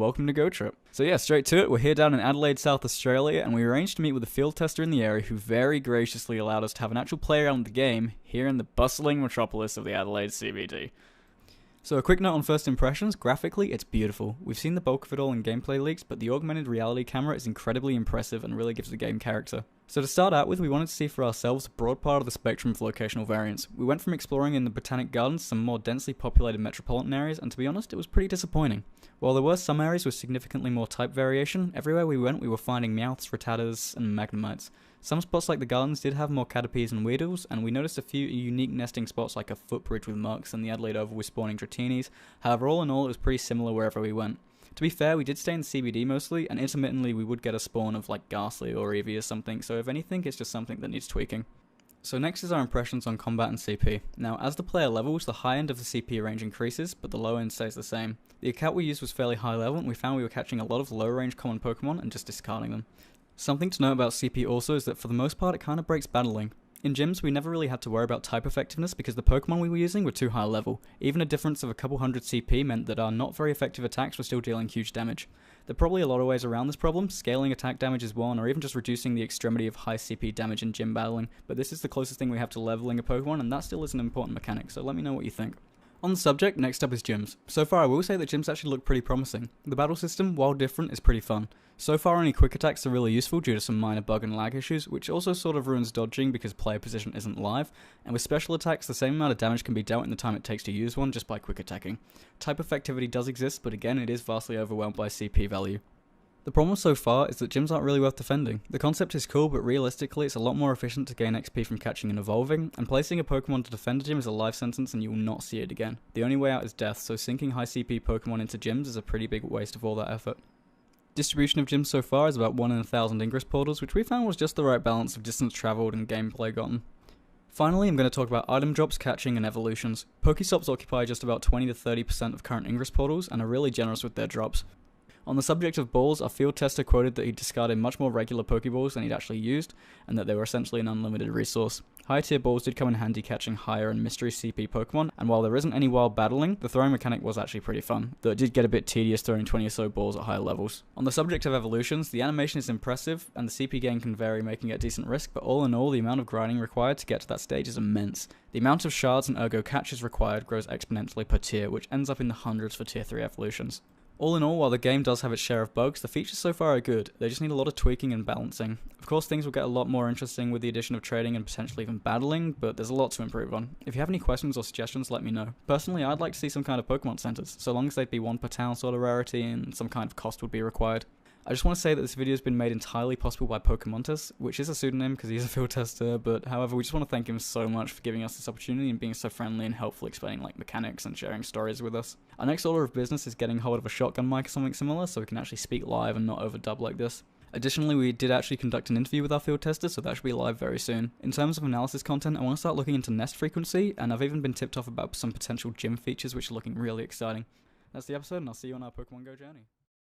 Welcome to Go Trip. So yeah, straight to it, we're here down in Adelaide, South Australia, and we arranged to meet with a field tester in the area who very graciously allowed us to have an actual play around the game here in the bustling metropolis of the Adelaide CBD. So a quick note on first impressions, graphically it's beautiful. We've seen the bulk of it all in gameplay leaks, but the augmented reality camera is incredibly impressive and really gives the game character. So to start out with, we wanted to see for ourselves a broad part of the spectrum of locational variants. We went from exploring in the Botanic Gardens to some more densely populated metropolitan areas, and to be honest, it was pretty disappointing. While there were some areas with significantly more type variation, everywhere we went we were finding Meowths, Rattatas, and Magnemites. Some spots like the gardens did have more Caterpies and Weedles, and we noticed a few unique nesting spots like a footbridge with Mucks and the Adelaide Oval with spawning Dratinies. However, all in all, it was pretty similar wherever we went. To be fair, we did stay in the CBD mostly, and intermittently we would get a spawn of like Ghastly or Eevee or something, so if anything, it's just something that needs tweaking. So next is our impressions on combat and CP. Now, as the player levels, the high end of the CP range increases, but the low end stays the same. The account we used was fairly high level, and we found we were catching a lot of low range common Pokemon and just discarding them. Something to note about CP also is that for the most part it kind of breaks battling. In gyms, we never really had to worry about type effectiveness because the Pokemon we were using were too high level. Even a difference of a couple hundred CP meant that our not very effective attacks were still dealing huge damage. There are probably a lot of ways around this problem. Scaling attack damage is one, or even just reducing the extremity of high CP damage in gym battling, but this is the closest thing we have to leveling a Pokemon, and that still is an important mechanic, so let me know what you think. On the subject, next up is gyms. So far I will say that gyms actually look pretty promising. The battle system, while different, is pretty fun. So far only quick attacks are really useful due to some minor bug and lag issues, which also sort of ruins dodging because player position isn't live, and with special attacks the same amount of damage can be dealt in the time it takes to use one just by quick attacking. Type effectivity does exist, but again it is vastly overwhelmed by CP value. The problem so far is that gyms aren't really worth defending. The concept is cool, but realistically it's a lot more efficient to gain XP from catching and evolving, and placing a Pokemon to defend a gym is a life sentence and you will not see it again. The only way out is death, so sinking high CP Pokemon into gyms is a pretty big waste of all that effort. Distribution of gyms so far is about 1 in 1,000 Ingress portals, which we found was just the right balance of distance travelled and gameplay gotten. Finally, I'm going to talk about item drops, catching, and evolutions. Pokestops occupy just about 20 to 30% of current Ingress portals and are really generous with their drops. On the subject of balls, our field tester quoted that he discarded much more regular Pokeballs than he'd actually used, and that they were essentially an unlimited resource. High tier balls did come in handy catching higher and mystery CP Pokemon, and while there isn't any wild battling, the throwing mechanic was actually pretty fun, though it did get a bit tedious throwing 20 or so balls at higher levels. On the subject of evolutions, the animation is impressive, and the CP gain can vary, making it a decent risk, but all in all, the amount of grinding required to get to that stage is immense. The amount of shards and ergo catches required grows exponentially per tier, which ends up in the hundreds for tier 3 evolutions. All in all, while the game does have its share of bugs, the features so far are good. They just need a lot of tweaking and balancing. Of course, things will get a lot more interesting with the addition of trading and potentially even battling, but there's a lot to improve on. If you have any questions or suggestions, let me know. Personally, I'd like to see some kind of Pokemon centers, so long as they'd be one per town sort of rarity and some kind of cost would be required. I just want to say that this video has been made entirely possible by Pokemontus, which is a pseudonym because he's a field tester, but however, we just want to thank him so much for giving us this opportunity and being so friendly and helpful explaining like mechanics and sharing stories with us. Our next order of business is getting hold of a shotgun mic or something similar so we can actually speak live and not overdub like this. Additionally, we did actually conduct an interview with our field tester, so that should be live very soon. In terms of analysis content, I want to start looking into nest frequency, and I've even been tipped off about some potential gym features which are looking really exciting. That's the episode, and I'll see you on our Pokemon Go journey.